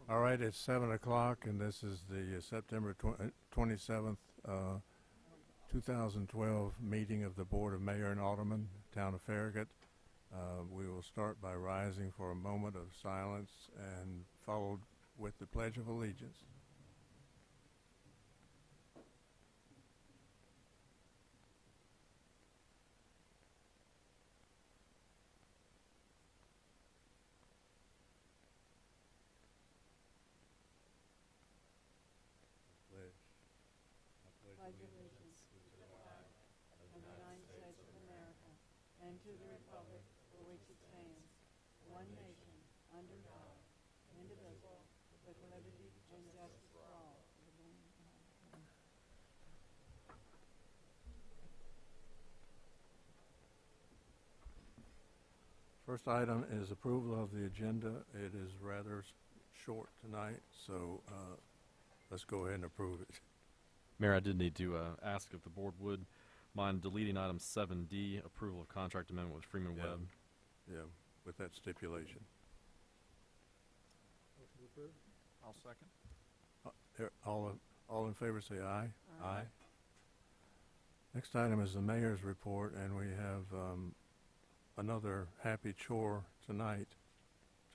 All right, it's 7 o'clock, and this is the September 27th, 2012 meeting of the Board of Mayor and Aldermen, Town of Farragut. We will start by rising for a moment of silence and followed with the Pledge of Allegiance. Pledge allegiance to the flag of the United States of America and to the republic for which it stands, one nation, under God, indivisible, with liberty and justice for all. First item is approval of the agenda. It is rather short tonight, so let's go ahead and approve it. Mayor, I did need to ask if the board would mind deleting item 7D, approval of contract amendment with Freeman Webb. Yeah, with that stipulation. Motion approved. I'll second. All in favor say aye. Aye. Next item is the mayor's report, and we have another happy chore tonight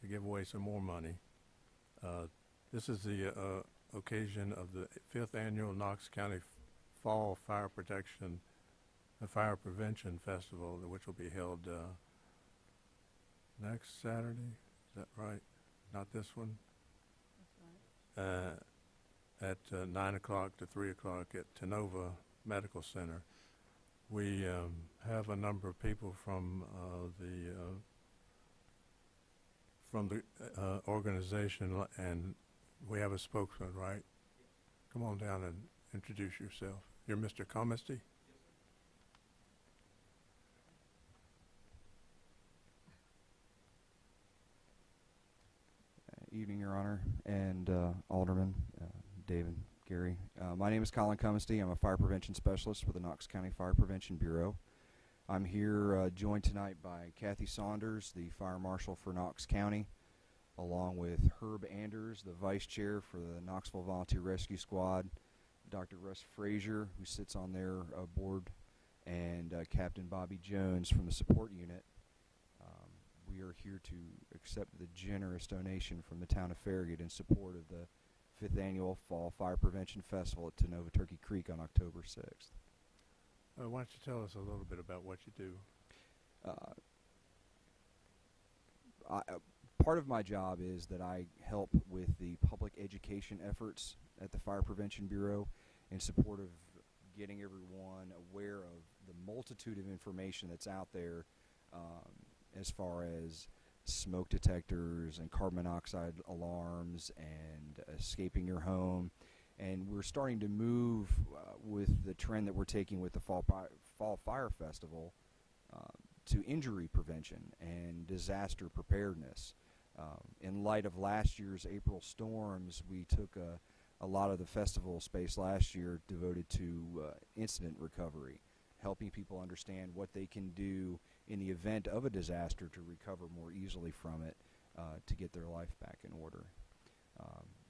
to give away some more money. This is the occasion of the 5th annual Knox County Fall Fire Protection and Fire Prevention Festival, which will be held next Saturday. Is that right? Not this one? That's right. At 9 o'clock to 3 o'clock at Tenova Medical Center. We have a number of people from the organization, and we have a spokesman, right? Come on down and introduce yourself. You're Mr. Comisty? Evening, Your Honor, and Alderman, David, Gary. My name is Colin Comisty. I'm a fire prevention specialist with the Knox County Fire Prevention Bureau. I'm here joined tonight by Kathy Saunders, the Fire Marshal for Knox County, along with Herb Anders, the Vice Chair for the Knoxville Volunteer Rescue Squad, Dr. Russ Frazier, who sits on their board, and Captain Bobby Jones from the support unit. We are here to accept the generous donation from the town of Farragut in support of the 5th Annual Fall Fire Prevention Festival at Tenova Turkey Creek on October 6th. Why don't you tell us a little bit about what you do? Part of my job is that I help with the public education efforts at the Fire Prevention Bureau in support of getting everyone aware of the multitude of information that's out there as far as smoke detectors and carbon monoxide alarms and escaping your home. And we're starting to move with the trend that we're taking with the Fall Fire Festival to injury prevention and disaster preparedness. In light of last year's April storms, we took a lot of the festival space last year devoted to incident recovery, helping people understand what they can do in the event of a disaster to recover more easily from it, to get their life back in order.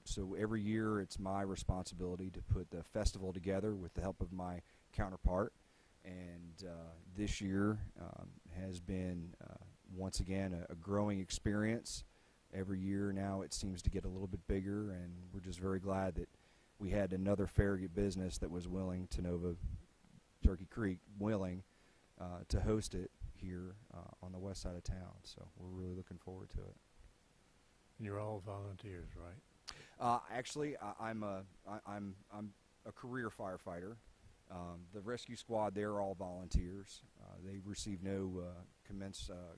So every year it's my responsibility to put the festival together with the help of my counterpart, and this year has been once again a growing experience. Every year now it seems to get a little bit bigger, and we're just very glad that we had another Farragut business that was willing, Tenova Turkey Creek, willing to host it here on the west side of town. So we're really looking forward to it. And you're all volunteers, right? Actually, I'm a career firefighter. The rescue squad, they're all volunteers. They receive no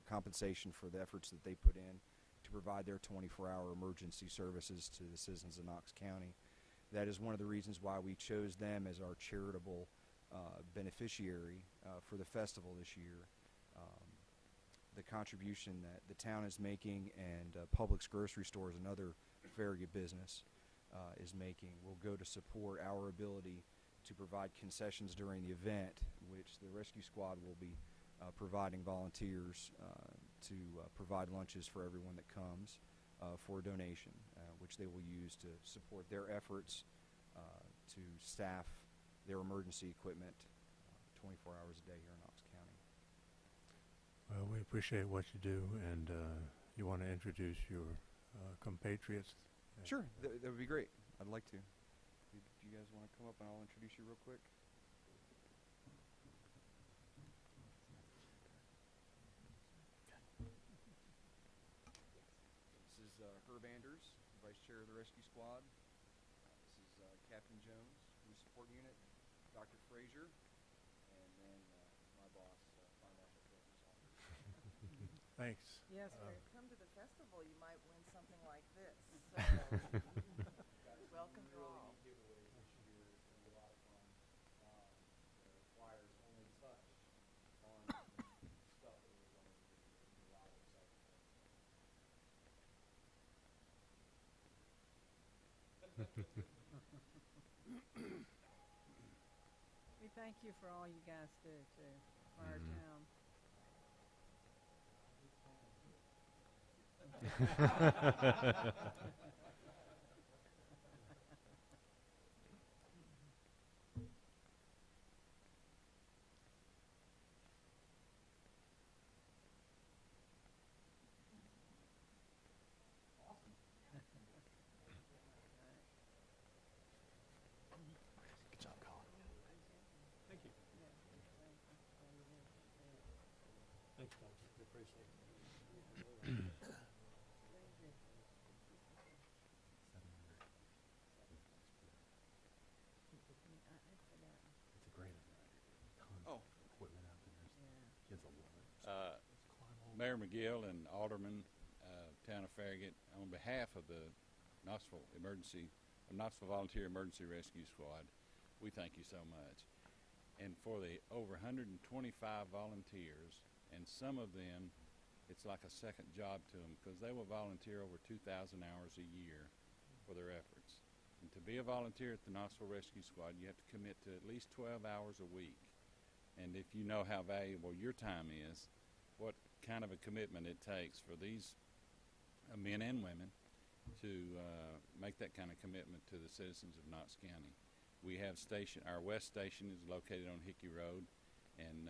compensation for the efforts that they put in to provide their 24-hour emergency services to the citizens of Knox County. That is one of the reasons why we chose them as our charitable beneficiary for the festival this year. The contribution that the town is making and Publix grocery stores, another Farragut business, is making will go to support our ability to provide concessions during the event, which the rescue squad will be providing volunteers to provide lunches for everyone that comes. for a donation, which they will use to support their efforts to staff their emergency equipment 24 hours a day here in Knox County. Well, we appreciate what you do, and you want to introduce your compatriots? Sure, that would be great. I'd like to. Do you guys want to come up and I'll introduce you real quick? This is Herb Anders, Vice Chair of the Rescue Squad. This is Captain Jones, Police Support Unit, Dr. Frazier, and then my boss, Financial Service Officer. Thanks. Yes, Come to the festival, you might win something like this. So, welcome to all. Giveaways this year. It's going to be a lot of fun. The flyers only touch on stuff that we're going to do. There'll be a lot of exciting we thank you for all you guys do, too, for our town. Good job, Colin. Thank you. Thanks, Tom. We appreciate it. It's a great event. Tons Oh. of equipment out there. Kids will love it. Mayor McGill and Alderman, Town of Farragut, on behalf of the Knoxville Volunteer Emergency Rescue Squad, we thank you so much. And for the over 125 volunteers, and some of them, it's like a second job to them because they will volunteer over 2,000 hours a year for their efforts. And to be a volunteer at the Knoxville Rescue Squad, you have to commit to at least 12 hours a week. And if you know how valuable your time is, what kind of a commitment it takes for these men and women to make that kind of commitment to the citizens of Knox County. We have our West Station is located on Hickey Road, and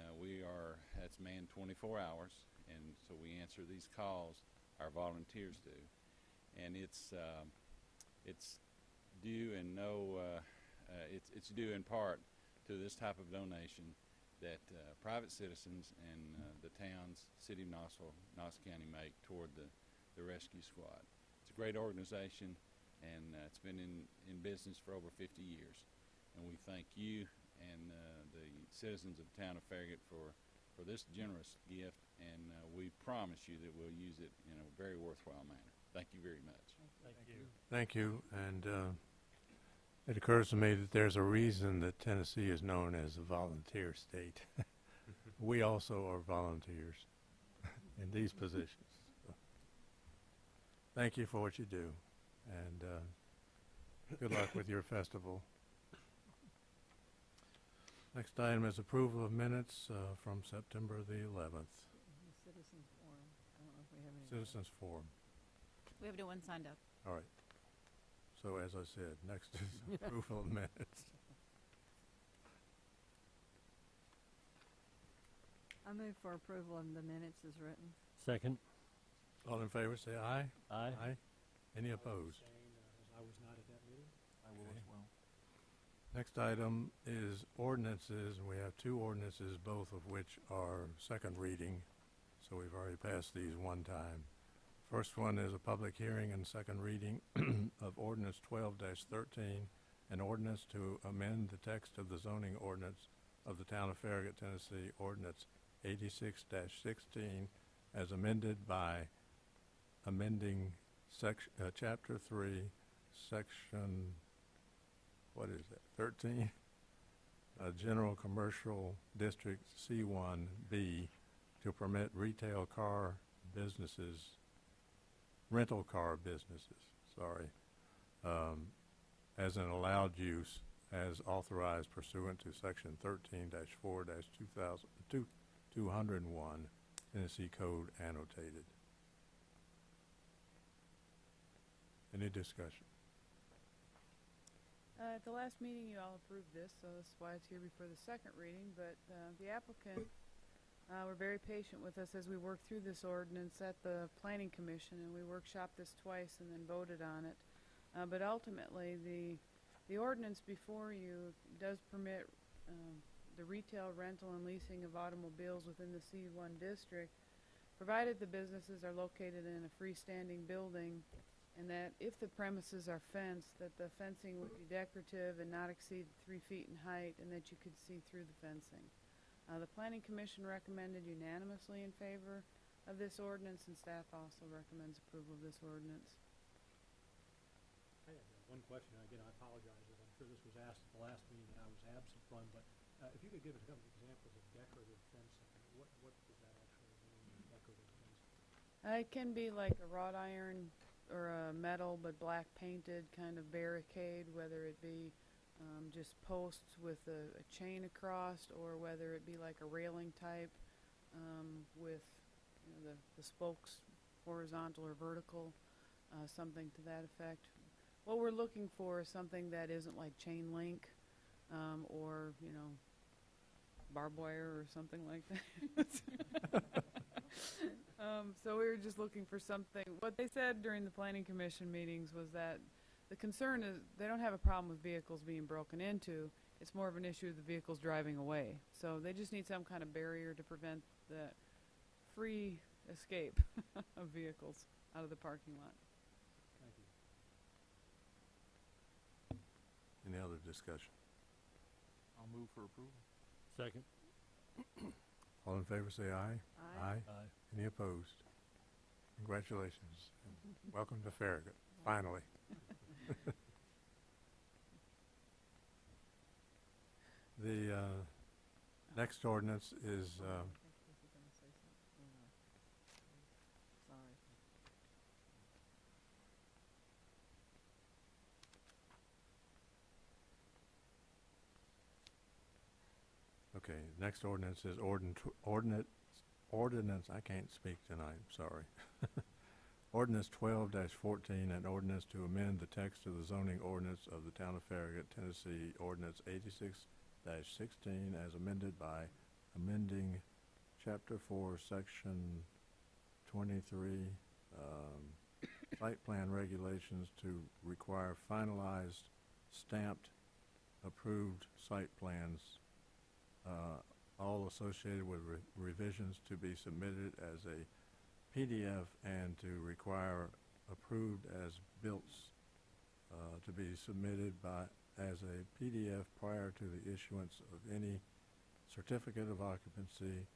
that's manned 24 hours, and so we answer these calls, our volunteers do. And it's due it's due in part to this type of donation that private citizens and the city of Knoxville, Knox County make toward the rescue squad. It's a great organization, and it's been in business for over 50 years. And we thank you and the citizens of the town of Farragut for this generous gift, and we promise you that we'll use it in a very worthwhile manner. Thank you very much. Thank you. Thank you, and it occurs to me that there's a reason that Tennessee is known as a volunteer state. We also are volunteers in these positions. So, thank you for what you do, and good luck with your festival. Next item is approval of minutes from September the 11th. Citizens Forum. I don't know if we have any. Citizens Forum. We have no one signed up. All right. So as I said, next is approval of minutes. I move for approval of the minutes as written. Second. All in favor, say aye. Aye. Aye. Any opposed? I was not at that meeting. I will as well. Next item is ordinances, and we have two ordinances, both of which are second reading, so we've already passed these one time. First one is a public hearing and second reading of Ordinance 12-13, an ordinance to amend the text of the zoning ordinance of the town of Farragut, Tennessee, Ordinance 86-16, as amended by amending Chapter 3, Section, what is that, 13? General Commercial District C1B to permit retail car businesses, rental car businesses, as an allowed use as authorized pursuant to Section 13-4-201 Tennessee Code annotated. Any discussion? At the last meeting, you all approved this, so that's why it's here before the second reading, but the applicant were very patient with us as we worked through this ordinance at the Planning Commission, and we workshopped this twice and then voted on it. But ultimately, the ordinance before you does permit the retail, rental, and leasing of automobiles within the C1 district, provided the businesses are located in a freestanding building, and that if the premises are fenced, that the fencing would be decorative and not exceed 3 feet in height, and that you could see through the fencing. The Planning Commission recommended unanimously in favor of this ordinance, and staff also recommends approval of this ordinance. I had one question. Again, I apologize, as I'm sure this was asked at the last meeting that I was absent from, but if you could give us a couple of examples of decorative fencing, what does that actually mean, decorative fencing? It can be like a wrought iron or a metal but black painted kind of barricade, whether it be just posts with a chain across, or whether it be like a railing type with the spokes horizontal or vertical, something to that effect. What we're looking for is something that isn't like chain link or barbed wire or something like that. So we were just looking for something. What they said during the Planning Commission meetings was that the concern is they don't have a problem with vehicles being broken into. It's more of an issue of the vehicles driving away. So they just need some kind of barrier to prevent the free escape of vehicles out of the parking lot. Thank you. Any other discussion? I'll move for approval. Second. All in favor say aye. Aye. Aye. Any opposed? Congratulations. And welcome to Farragut, finally. The next ordinance is Sorry. okay. Next ordinance is ordinance. I can't speak tonight. Sorry. Ordinance 12-14, an ordinance to amend the text of the zoning ordinance of the town of Farragut, Tennessee, Ordinance 86-16, as amended by amending Chapter 4, Section 23, site plan regulations to require finalized, stamped, approved site plans, all associated with revisions to be submitted as a PDF, and to require approved as built to be submitted as a PDF prior to the issuance of any certificate of occupancy,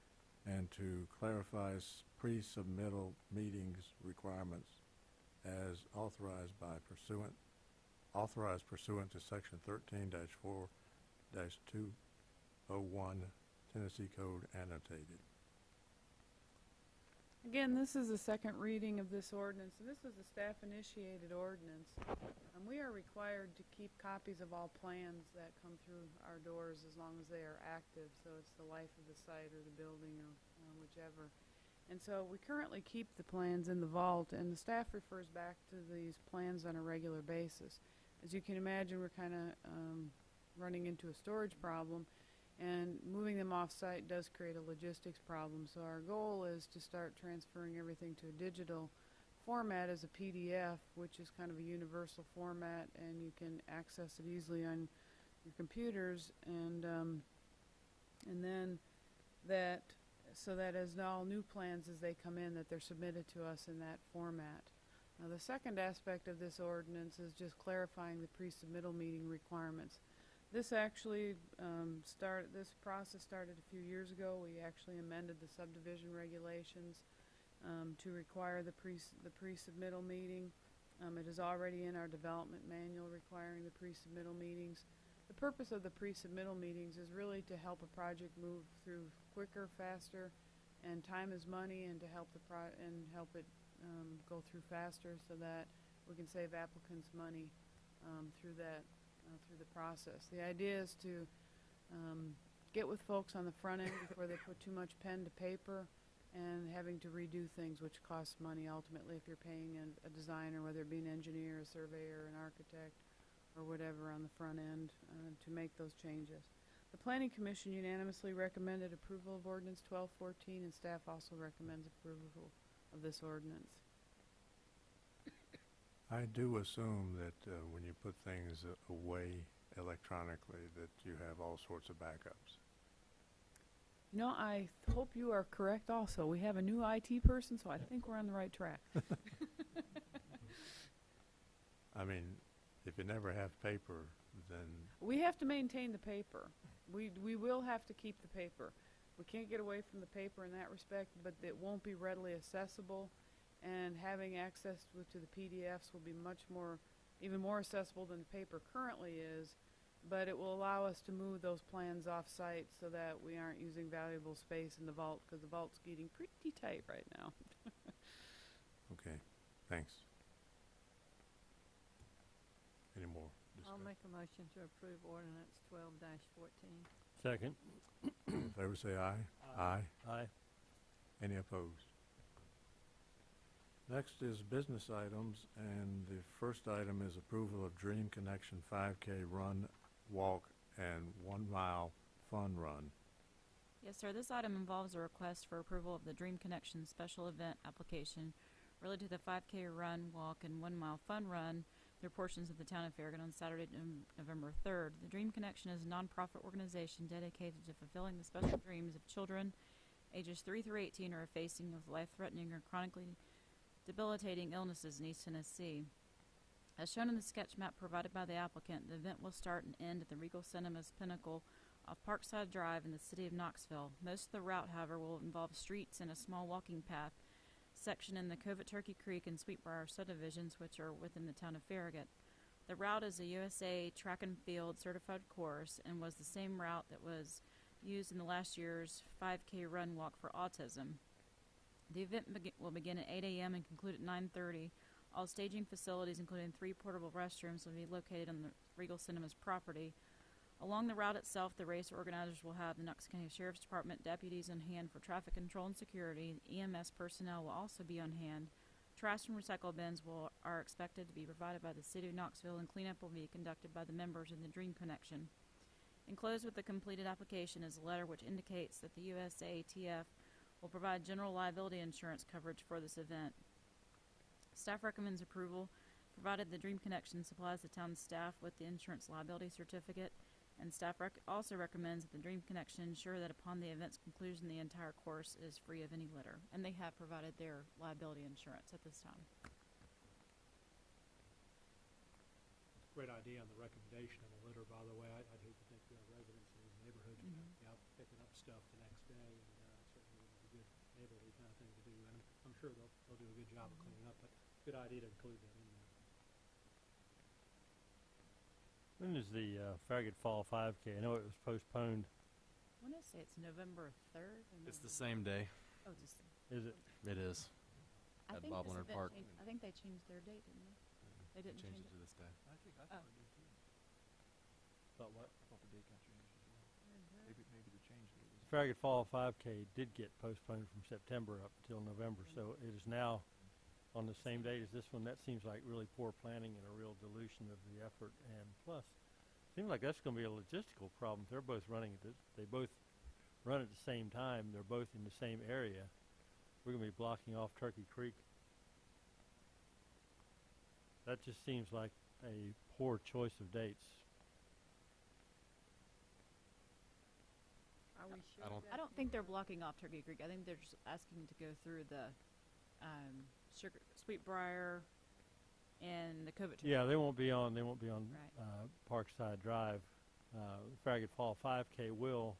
and to clarify pre-submittal meetings requirements as authorized pursuant to Section 13-4-201 Tennessee Code annotated. Again, this is the second reading of this ordinance, and this was a staff-initiated ordinance. We are required to keep copies of all plans that come through our doors as long as they are active, so it's the life of the site or the building or whichever. And so we currently keep the plans in the vault, and the staff refers back to these plans on a regular basis. As you can imagine, we're kind of running into a storage problem, and moving them off-site does create a logistics problem. So our goal is to start transferring everything to a digital format as a PDF, which is kind of a universal format, and you can access it easily on your computers. And then that, so that as all new plans as they come in, that they're submitted to us in that format. Now, the second aspect of this ordinance is just clarifying the pre-submittal meeting requirements. This actually this process started a few years ago. We actually amended the subdivision regulations to require the pre-submittal meeting. It is already in our development manual requiring the pre-submittal meetings. The purpose of the pre-submittal meetings is really to help a project move through quicker, faster, and time is money, and to help help it go through faster, so that we can save applicants money through the process. The idea is to get with folks on the front end before they put too much pen to paper, and having to redo things, which costs money ultimately if you're paying a designer, whether it be an engineer, a surveyor, an architect, or whatever on the front end to make those changes. The Planning Commission unanimously recommended approval of Ordinance 1214, and staff also recommends approval of this ordinance. I do assume that when you put things away electronically that you have all sorts of backups. You know, I hope you are correct also. We have a new IT person, so I think we're on the right track. I mean, if you never have paper, then We have to maintain the paper. We will have to keep the paper. We can't get away from the paper in that respect, but it won't be readily accessible, and having access to the PDFs will be even more accessible than the paper currently is, but it will allow us to move those plans off-site so that we aren't using valuable space in the vault, because the vault's getting pretty tight right now. okay, thanks. Any more I'll discussion? make a motion to approve ordinance 12-14. Second. All in favor say aye. Aye. Aye. Any opposed? Next is business items, and the first item is approval of Dream Connection 5K run, walk, and 1 mile fun run. Yes, sir. This item involves a request for approval of the Dream Connection special event application related to the 5K run, walk, and 1 mile fun run through portions of the town of Farragut on Saturday, November 3rd. The Dream Connection is a nonprofit organization dedicated to fulfilling the special dreams of children ages 3 through 18 who are facing with life-threatening or chronically debilitating illnesses in East Tennessee. As shown in the sketch map provided by the applicant, the event will start and end at the Regal Cinemas Pinnacle off Parkside Drive in the city of Knoxville. Most of the route, however, will involve streets and a small walking path section in the Covert Turkey Creek and Sweetbriar subdivisions, which are within the town of Farragut. The route is a USA Track and Field certified course and was the same route that was used in the last year's 5K run walk for autism. The event will begin at 8 a.m. and conclude at 9:30. All staging facilities, including 3 portable restrooms, will be located on the Regal Cinemas property. Along the route itself, the race organizers will have the Knox County Sheriff's Department deputies on hand for traffic control and security. EMS personnel will also be on hand. Trash and recycle bins are expected to be provided by the City of Knoxville, and cleanup will be conducted by the members in the Dream Connection. Enclosed with the completed application is a letter which indicates that the USATF will provide general liability insurance coverage for this event. Staff recommends approval, provided the Dream Connection supplies the town staff with the insurance liability certificate, and staff also recommends that the Dream Connection ensure that upon the event's conclusion, the entire course is free of any litter. And they have provided their liability insurance at this time. Great idea on the recommendation of the litter, by the way. I'd hate to think residents in these neighborhoods are gonna be out picking up stuff the next day, and certainly would be a good neighborly kind of thing to do. And I'm sure they'll do a good job of cleaning up, but good idea to include that in there. When is the Farragut Fall 5K? I know it was postponed. I want to say it's November 3rd. Or It's the November- same day. Oh, just. Is it? It is. I At think Bob this Leonard event Park. I think they changed their date, didn't they? They didn't change Changes it. to this day. Oh. Thought what? Maybe the change date was. Farragut Fall 5K did get postponed from September up until November, so it is now on the same date as this one. That seems like really poor planning and a real dilution of the effort. And plus, it seems like that's going to be a logistical problem. They're both running they both run at the same time. They're both in the same area. We're going to be blocking off Turkey Creek. That just seems like a poor choice of dates. Are we sure? I don't- I don't think they're blocking off Turkey Creek. I think they're just asking to go through the Sweetbriar and the Covert. Yeah, they won't be on. Right. Parkside Drive. Farragut Fall 5K will.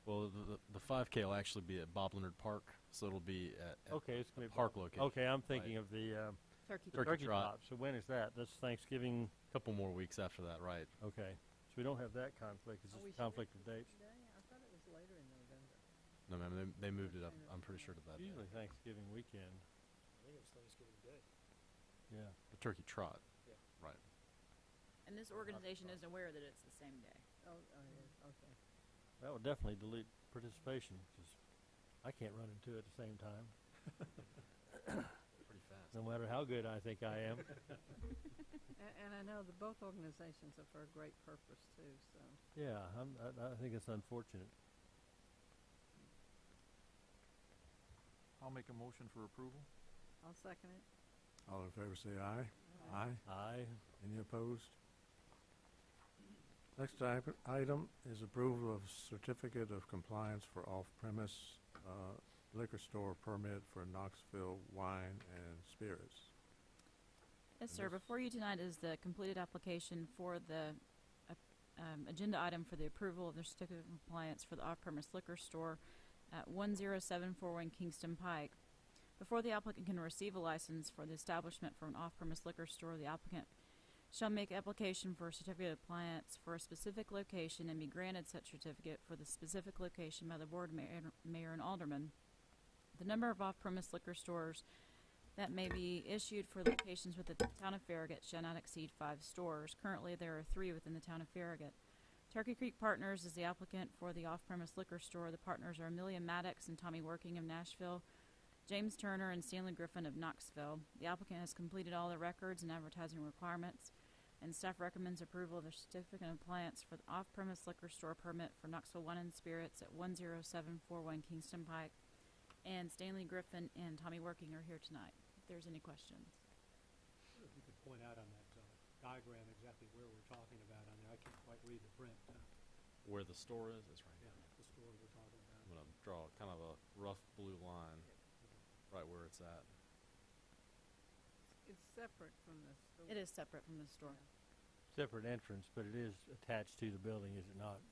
Well, the 5K will actually be at Bob Leonard Park, so it'll be at Okay, it's the going to be park location. Okay, I'm thinking of the Turkey. Turkey Trot. Trot. So when is that? That's Thanksgiving. A couple more weeks after that, right? Okay, so we don't have that conflict. It's just a conflict of dates. I thought it was later in November. No, ma'am, they moved it up, I'm pretty sure, to that Usually day. Thanksgiving weekend. I think it was Thanksgiving Day. Yeah. The Turkey Trot. Yeah. Right. And this organization is aware that it's the same day. Oh, it is, okay. That would definitely delete participation. 'Cause I can't run into it at the same time, Pretty fast. no matter how good I think I am. And I know that both organizations are for a great purpose too, so. Yeah, I think it's unfortunate. I'll make a motion for approval. I'll second it. All in favor say aye. Aye. Aye. Any opposed? Next item is approval of certificate of compliance for off-premise liquor store permit for Knoxville Wine and Spirits. Yes, And sir. this- Before you tonight is the completed application for the agenda item for the approval of the certificate of compliance for the off-premise liquor store at 10741 Kingston Pike. Before the applicant can receive a license for the establishment for an off-premise liquor store, the applicant shall make application for a certificate of compliance for a specific location and be granted such certificate for the specific location by the board mayor and alderman. The number of off-premise liquor stores that may be issued for locations within the town of Farragut shall not exceed 5 stores. Currently, there are 3 within the town of Farragut. Turkey Creek Partners is the applicant for the off-premise liquor store. The partners are Amelia Maddox and Tommy Working of Nashville, James Turner and Stanley Griffin of Knoxville. The applicant has completed all the records and advertising requirements, and staff recommends approval of the certificate of compliance for the off-premise liquor store permit for Knoxville Wine and Spirits at 10741 Kingston Pike. And Stanley Griffin and Tommy Working are here tonight, if there's any questions. If you could point out on that diagram exactly where we're talking about on there. I can't quite read the print. Where the store is right Yeah, here. the store we're talking about. I'm going to draw kind of a rough blue line right where it's at. It's separate from the store. It is separate from the store. Separate entrance, but it is attached to the building, is it not?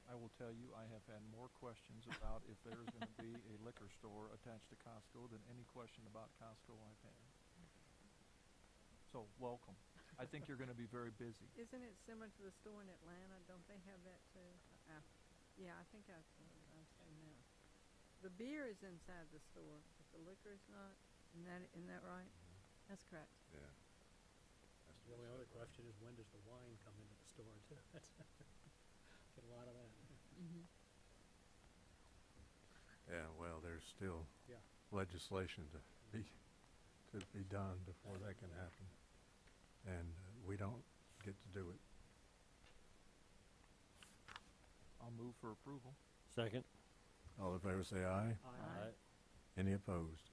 I will tell you, I have had more questions about if there is going to be a liquor store attached to Costco than any question about Costco I've had. So, welcome. I think you're going to be very busy. Isn't it similar to the store in Atlanta? Don't they have that too? Yeah, I think I've seen that. The beer is inside the store, but the liquor is not. Isn't that right? That's correct. Yeah. The only other question is, when does the wine come into the store too? Get a lot of that. Mm-hmm. Yeah, well, there's still Yeah. legislation to be done before that can happen. And we don't get to do it. I'll move for approval. Second? All in favor say aye. Aye. Any opposed?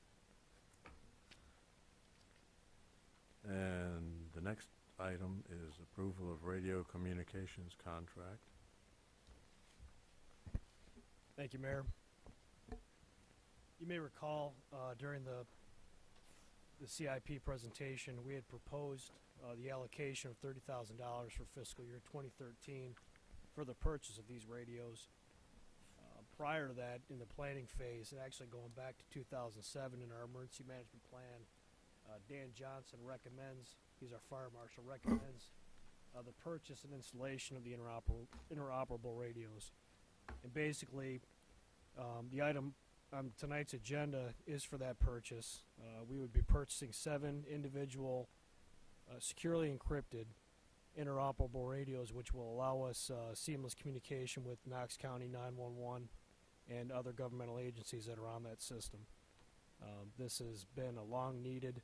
And the next item is approval of radio communications contract. Thank you, Mayor. You may recall during the CIP presentation, we had proposed the allocation of $30,000 for fiscal year 2013 for the purchase of these radios. Prior to that, in the planning phase, and actually going back to 2007 in our emergency management plan, Dan Johnson recommends, he's our fire marshal, recommends the purchase and installation of the interoperable radios. And basically, the item on tonight's agenda is for that purchase. We would be purchasing 7 individual securely encrypted interoperable radios, which will allow us seamless communication with Knox County 911 and other governmental agencies that are on that system. This has been a long-needed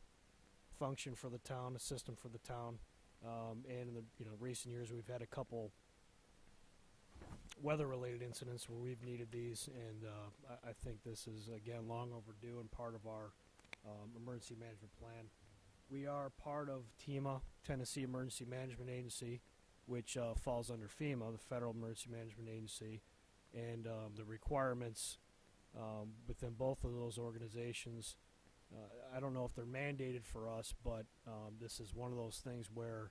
function for the town, a system for the town, and in the recent years we've had a couple weather-related incidents where we've needed these, and I think this is again long overdue and part of our emergency management plan. We are part of TEMA, Tennessee Emergency Management Agency, which falls under FEMA, the Federal Emergency Management Agency, and the requirements within both of those organizations, I don't know if they're mandated for us, but this is one of those things where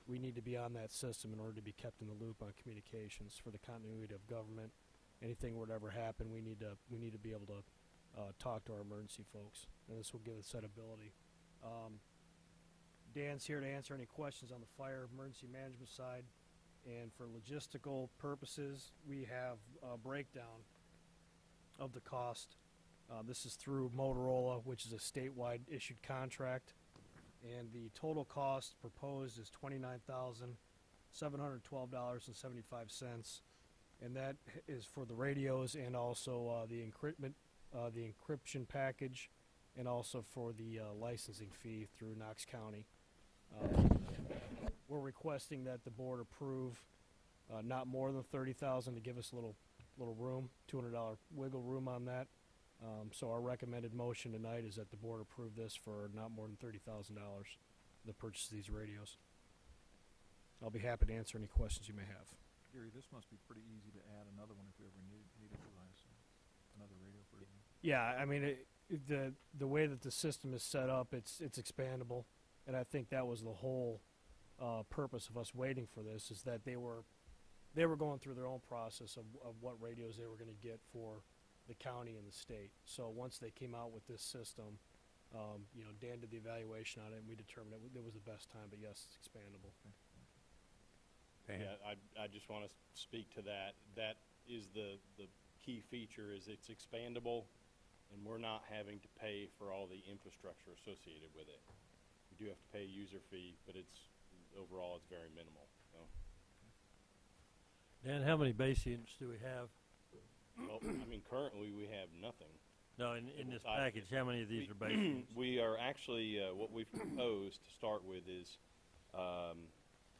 we need to be on that system in order to be kept in the loop on communications for the continuity of government. Anything would ever happen, we need to be able to talk to our emergency folks, and this will give us that ability. Dan's here to answer any questions on the fire emergency management side, and for logistical purposes, we have a breakdown of the cost. This is through Motorola, which is a statewide issued contract, and the total cost proposed is $29,712.75, and that is for the radios and also the encryption package, and also for the licensing fee through Knox County. We're requesting that the board approve not more than $30,000 to give us a little room, $200 wiggle room on that. So our recommended motion tonight is that the board approve this for not more than $30,000 to purchase these radios. I'll be happy to answer any questions you may have. Gary, this must be pretty easy to add another one if we ever needed to, I assume. Another radio for you. Yeah, I mean, the way that the system is set up, it's expandable, and I think that was the whole purpose of us waiting for this, is that they were going through their own process of what radios they were going to get for the county and the state. So once they came out with this system, Dan did the evaluation on it, and we determined it was the best time. But yes, it's expandable. Yeah, I just want to speak to that. That is the key feature, is it's expandable, and we're not having to pay for all the infrastructure associated with it. We do have to pay a user fee, but overall it's very minimal. So. Dan, how many base units do we have? Well, I mean, currently we have nothing. No, in this package, how many of these are base units? We are actually, what we've proposed to start with is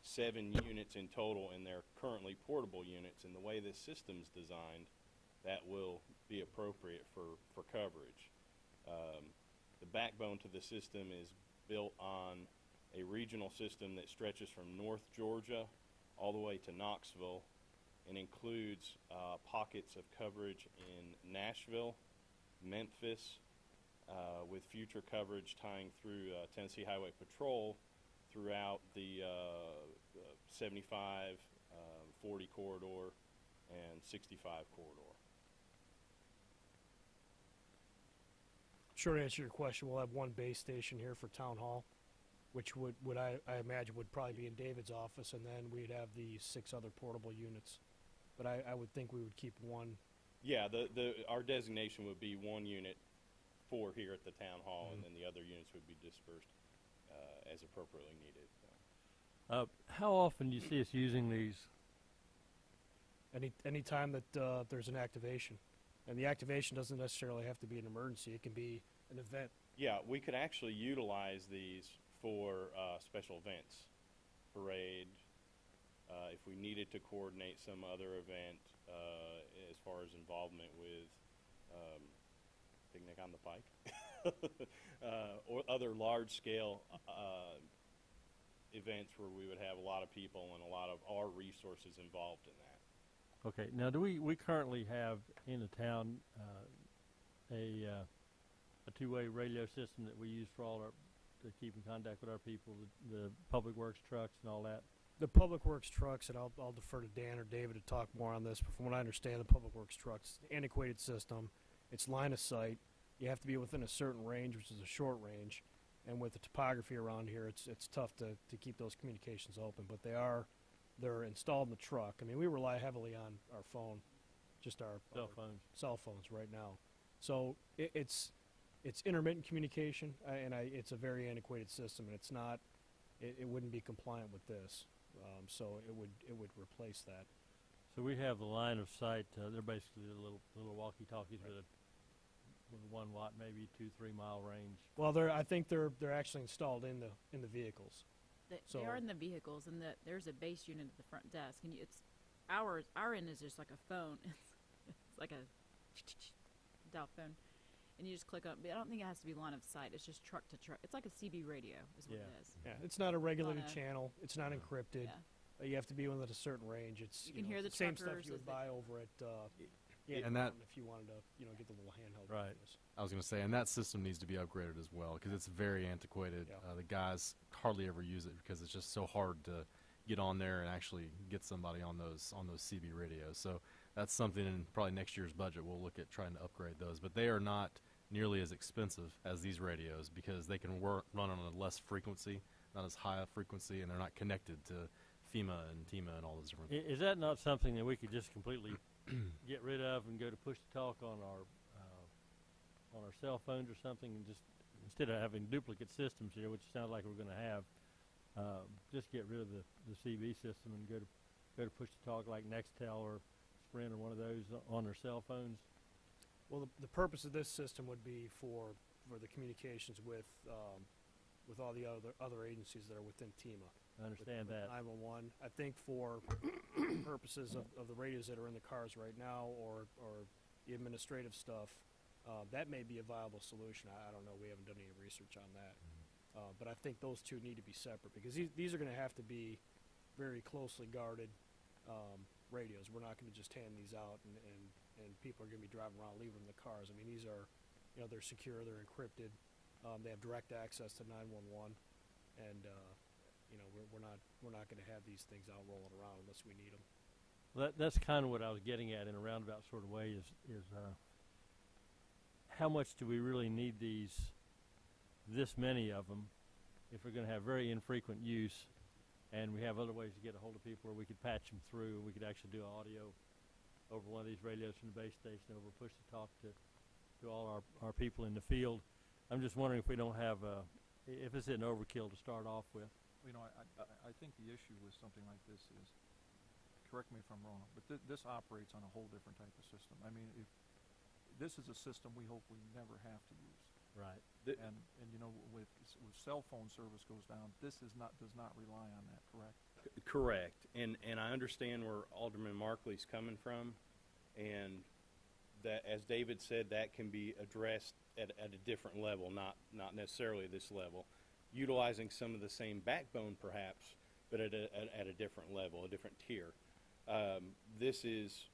7 units in total, and they're currently portable units. And the way this system's designed, that will be appropriate for coverage. The backbone to the system is built on a regional system that stretches from North Georgia all the way to Knoxville, and includes pockets of coverage in Nashville, Memphis, with future coverage tying through Tennessee Highway Patrol throughout the 75, 40 corridor, and 65 corridor. Short answer to your question, we'll have one base station here for Town Hall, which would I imagine would probably be in David's office, and then we'd have the 6 other portable units. But I would think we would keep one. Yeah, our designation would be 1 unit for here at the Town Hall, and then the other units would be dispersed as appropriately needed. So. How often do you see us using these? Any time that there's an activation. And the activation doesn't necessarily have to be an emergency. It can be an event. Yeah, we could actually utilize these for special events, parade, if we needed to coordinate some other event as far as involvement with Picnic on the Pike, or other large-scale events where we would have a lot of people and a lot of our resources involved in that. Okay. Now, do we currently have in the town a two-way radio system that we use for all to keep in contact with our people, the Public Works trucks and all that? The Public Works trucks, and I'll defer to Dan or David to talk more on this, but from what I understand, the Public Works trucks, antiquated system, it's line of sight. You have to be within a certain range, which is a short range, and with the topography around here, it's tough to keep those communications open, but they're installed in the truck. I mean, we rely heavily on our phone, just our cell phones right now. So it's intermittent communication, and it's a very antiquated system, and it's not. It wouldn't be compliant with this, so it would replace that. So we have the line of sight. They're basically the little walkie-talkies with a 1 watt, maybe 2-3 mile range. Well, I think they're actually installed in the vehicles. They are in the vehicles, and there's a base unit at the front desk, and our end is just like a phone. It's like a dial phone, and you just click up. But I don't think it has to be line of sight. It's just truck to truck. It's like a CB radio, is what it is. Yeah, it's not a regulated channel. It's not encrypted. Yeah. You have to be within a certain range. It's you can hear the same truckers stuff you would buy over at and that if you wanted to get the little handheld. Right. radios. I was going to say, and that system needs to be upgraded as well because it's very antiquated. Yeah. The guys hardly ever use it because it's just so hard to get on there and actually get somebody on those CB radios. So that's something in probably next year's budget we'll look at trying to upgrade those. But they are not nearly as expensive as these radios because they can run on a less frequency, not as high a frequency, and they're not connected to FEMA and TEMA and all those different things. Is that not something that we could just completely get rid of and go to push to talk on our cell phones or something, and just instead of having duplicate systems here, which sounds like we're going to have, just get rid of the CB system and go to push to talk like Nextel or Sprint or one of those on their cell phones? Well, the purpose of this system would be for the communications with all the other agencies that are within TEMA. I understand that. 911. I think for purposes of the radios that are in the cars right now, or the administrative stuff, that may be a viable solution. I don't know. We haven't done any research on that. But I think those two need to be separate, because these are going to have to be very closely guarded radios. We're not going to just hand these out and people are going to be driving around leaving them in the cars. I mean, these are, they're secure, they're encrypted. They have direct access to 911, and we're not going to have these things out rolling around unless we need them. Well, that's kind of what I was getting at in a roundabout sort of way. Is how much do we really need this many of them, if we're going to have very infrequent use, and we have other ways to get a hold of people where we could patch them through. We could actually do audio over one of these radios from the base station over push to talk to all our people in the field. I'm just wondering if we don't have if it's an overkill to start off with. I think the issue with something like this is, correct me if I'm wrong, but this operates on a whole different type of system. I mean, if this is a system we hope we never have to use. Right. And with cell phone service goes down, this does not rely on that, correct? Correct. And I understand where Alderman Markley's coming from, and that, as David said, that can be addressed at a different level, not necessarily this level, utilizing some of the same backbone perhaps, but at a different level, a different tier. This is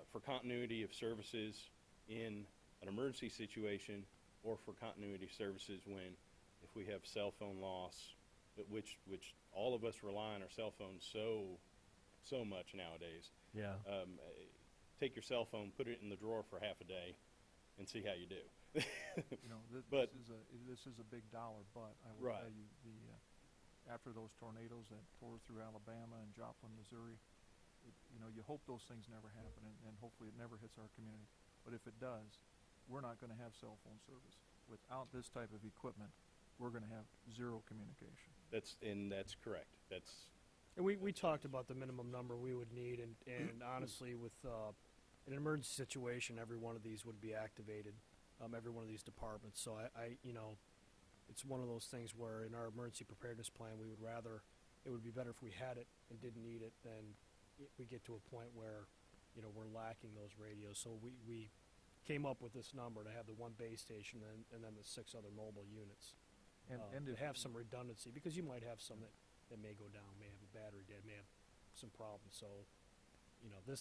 for continuity of services in an emergency situation, or for continuity services when, if we have cell phone loss, which all of us rely on our cell phones so much nowadays. Yeah. Take your cell phone, put it in the drawer for half a day, and see how you do. This is a big dollar, but I will right. tell you, after those tornadoes that tore through Alabama and Joplin, Missouri, you hope those things never happen, and hopefully it never hits our community. But if it does, we're not going to have cell phone service. Without this type of equipment, we're going to have zero communication. That's correct. And we talked about the minimum number we would need, and honestly, with an emergency situation, every one of these would be activated, every one of these departments. So I it's one of those things where in our emergency preparedness plan, we would rather, it would be better if we had it and didn't need it than we get to a point where we're lacking those radios. So we came up with this number to have the one base station and then the 6 other mobile units, and to have some redundancy, because you might have some that may go down, may have a battery dead, may have some problems. So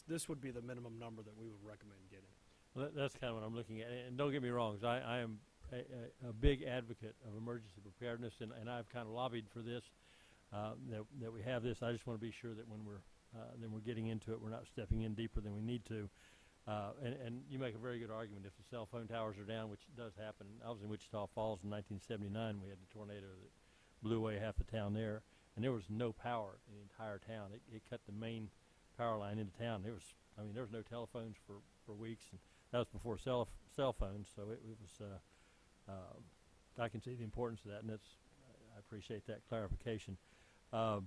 this would be the minimum number that we would recommend getting. Well, that's kind of what I'm looking at. And don't get me wrong, 'cause I am a big advocate of emergency preparedness, and I've kind of lobbied for this, that we have this. I just want to be sure that when we're getting into it, we're not stepping in deeper than we need to. And you make a very good argument. If the cell phone towers are down, which does happen. I was in Wichita Falls in 1979. We had the tornado that blew away half the town there, and there was no power in the entire town. It cut the main power line into town. There was no telephones for weeks, and that was before cell phones. So it was. I can see the importance of that, and I appreciate that clarification. But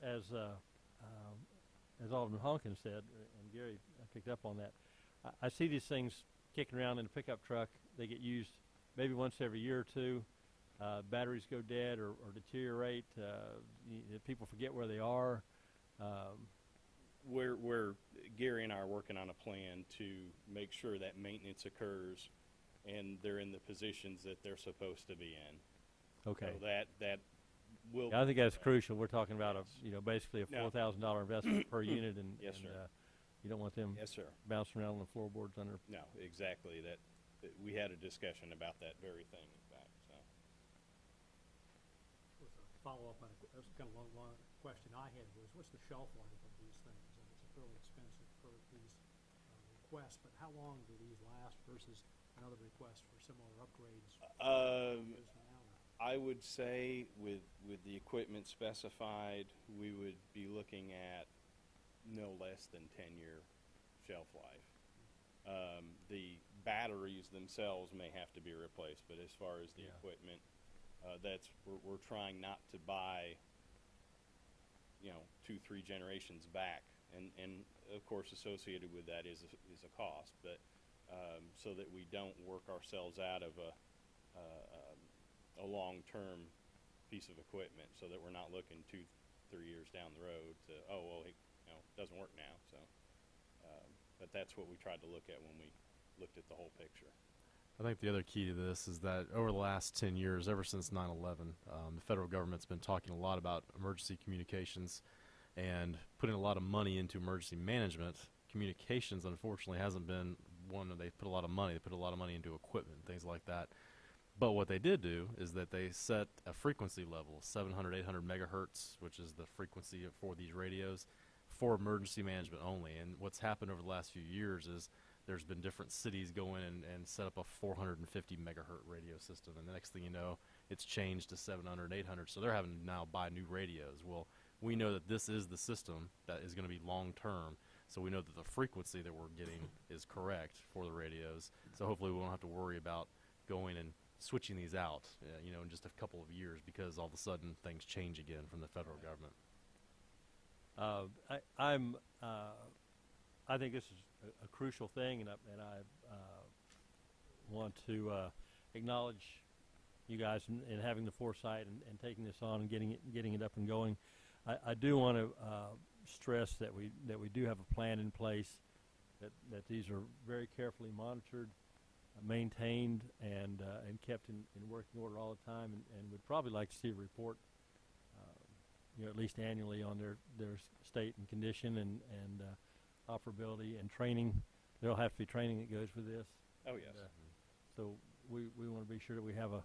as Alderman Honkin said, and Gary picked up on that, I see these things kicking around in a pickup truck. They get used maybe once every year or two. Batteries go dead or deteriorate. People forget where they are. Where Gary and I are working on a plan to make sure that maintenance occurs and they're in the positions that they're supposed to be in. Okay. So that will. Yeah, I think that's crucial. We're talking about basically a $4,000 investment per unit, and yes, sir. You don't want them yes, sir. bouncing around on the floorboards under. No, exactly. That we had a discussion about that very thing, in fact. So. Follow up on that's kind of long question I had was, what's the shelf life of these things? And it's a fairly expensive per these requests, but how long do these last versus another request for similar upgrades? I would say with the equipment specified, we would be looking at no less than 10-year shelf life. The batteries themselves may have to be replaced, but as far as the equipment, we're trying not to buy 2-3 generations back, and of course associated with that is a cost, but so that we don't work ourselves out of a long-term piece of equipment, so that we're not looking 2-3 years down the road to, oh well, it doesn't work now. So, but that's what we tried to look at when we looked at the whole picture. I think the other key to this is that over the last 10 years, ever since 9/11, the federal government's been talking a lot about emergency communications and putting a lot of money into emergency management. Communications, unfortunately, hasn't been one that they put a lot of money. They put a lot of money into equipment, things like that. But what they did do is that they set a frequency level, 700, 800 megahertz, which is the frequency for these radios, for emergency management only. And what's happened over the last few years is there's been different cities go in and set up a 450 megahertz radio system, and the next thing you know, it's changed to 700, 800, so they're having to now buy new radios. Well, we know that this is the system that is going to be long-term, so we know that the frequency that we're getting is correct for the radios, so hopefully we won't have to worry about going and switching these out, in just a couple of years, because all of a sudden things change again from the federal government. I think this is a crucial thing, and I want to acknowledge you guys in having the foresight and taking this on and getting it up and going. I do want to stress that we do have a plan in place, that these are very carefully monitored, maintained, and kept in working order all the time, and we'd probably like to see a report, at least annually, on their state and condition and operability and training. There'll have to be training that goes with this. Oh yes. So we want to be sure that we have a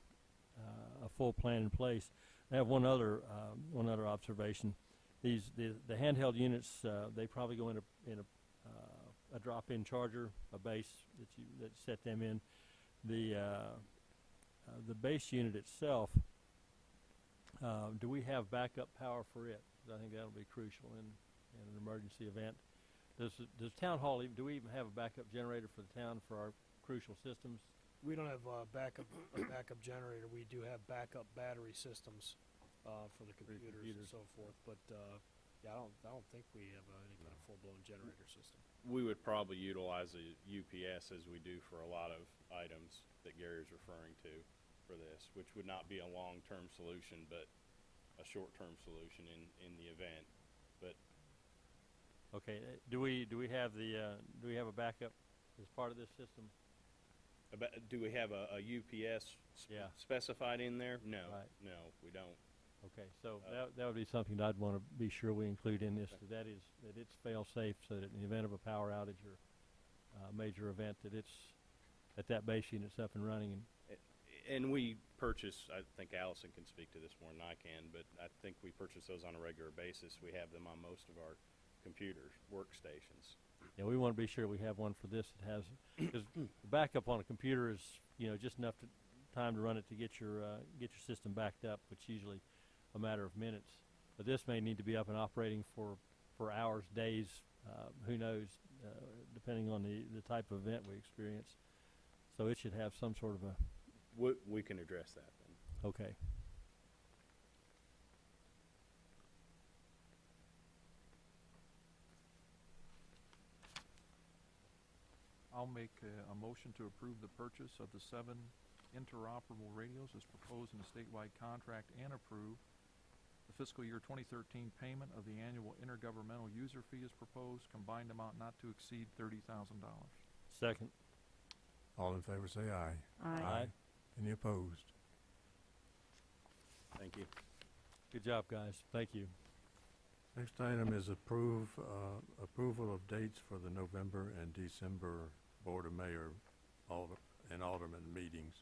full plan in place. I have one other observation. The handheld units, they probably go in a drop-in charger, a base that set them in. The base unit itself, do we have backup power for it? I think that'll be crucial in an emergency event. Does Town Hall, do we even have a backup generator for the town for our crucial systems? We don't have a backup generator. We do have backup battery systems for the computers and so forth. But yeah, I don't think we have any kind of full-blown generator system. We would probably utilize a UPS, as we do for a lot of items that Gary's referring to for this, which would not be a long-term solution, but a short-term solution in the event. But okay, do we have a backup as part of this system? Do we have a UPS specified in there? No, right. No, we don't. Okay, so that would be something that I'd want to be sure we include in this. That it's fail-safe, so that in the event of a power outage or major event, that base unit's up and running. And we purchase, I think Allison can speak to this more than I can, but I think we purchase those on a regular basis. We have them on most of our computers, workstations. Yeah, we want to be sure we have one for this that has, because backup on a computer is just enough time to run it to get your system backed up, which is usually a matter of minutes. But this may need to be up and operating for hours, days, who knows, depending on the type of event we experience. So it should have some sort of a. We can address that then. Okay. I'll make a motion to approve the purchase of the 7 interoperable radios as proposed in the statewide contract, and approve the fiscal year 2013 payment of the annual intergovernmental user fee as proposed, combined amount not to exceed $30,000. Second. All in favor say aye. Aye. Any opposed? Thank you. Good job, guys. Thank you. Next item is approval of dates for the November and December Board of Mayor and Alderman meetings.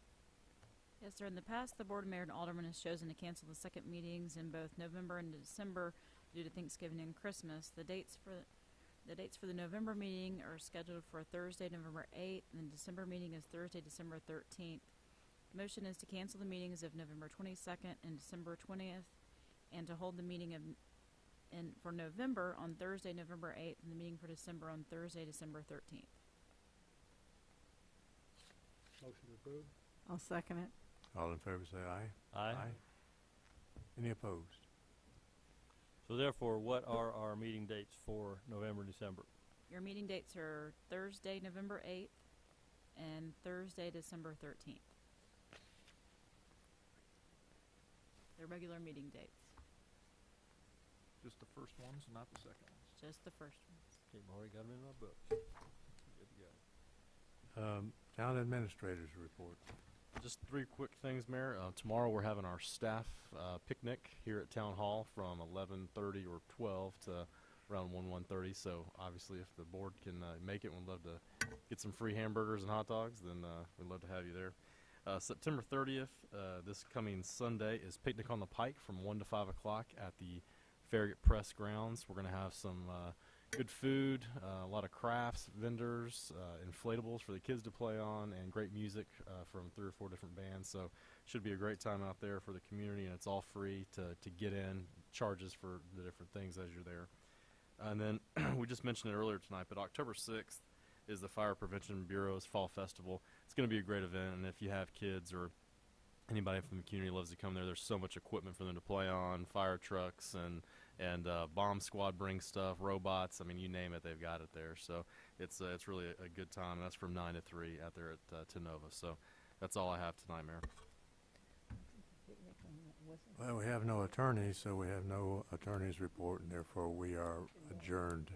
Yes, sir. In the past, the Board of Mayor and Alderman has chosen to cancel the second meetings in both November and December due to Thanksgiving and Christmas. The dates for the November meeting are scheduled for Thursday, November 8th, and the December meeting is Thursday, December 13th. The motion is to cancel the meetings of November 22nd and December 20th, and to hold the meeting for November on Thursday, November 8th, and the meeting for December on Thursday, December 13th. Motion approved. I'll second it. All in favor say aye. Aye. Any opposed? So therefore, what are our meeting dates for November, December? Your meeting dates are Thursday, November 8th, and Thursday, December 13th. They're regular meeting dates, Just the first ones, not the second ones. just the first ones. Okay, I've already got them in my books. Good to go. Town administrators report. Just three quick things, Mayor. Tomorrow we're having our staff picnic here at Town Hall from 11:30 or 12 to around 1:30. So obviously, if the board can make it, we'd love to get some free hamburgers and hot dogs. Then we'd love to have you there. September 30th, this coming Sunday, is Picnic on the Pike from 1 to 5 o'clock at the Farragut Press grounds. We're going to have some good food, a lot of crafts, vendors, inflatables for the kids to play on, and great music from 3 or 4 different bands. So should be a great time out there for the community, and it's all free to get in, charges for the different things as you're there. And then we just mentioned it earlier tonight, but October 6th is the Fire Prevention Bureau's Fall Festival. It's going to be a great event, and if you have kids or anybody from the community loves to come there, there's so much equipment for them to play on, fire trucks and bomb squad brings stuff, robots. I mean, you name it, they've got it there. So it's really a good time. That's from 9 to 3 out there at Tenova. So that's all I have tonight, Mayor. Well, we have no attorneys, so we have no attorneys report, and therefore we are adjourned.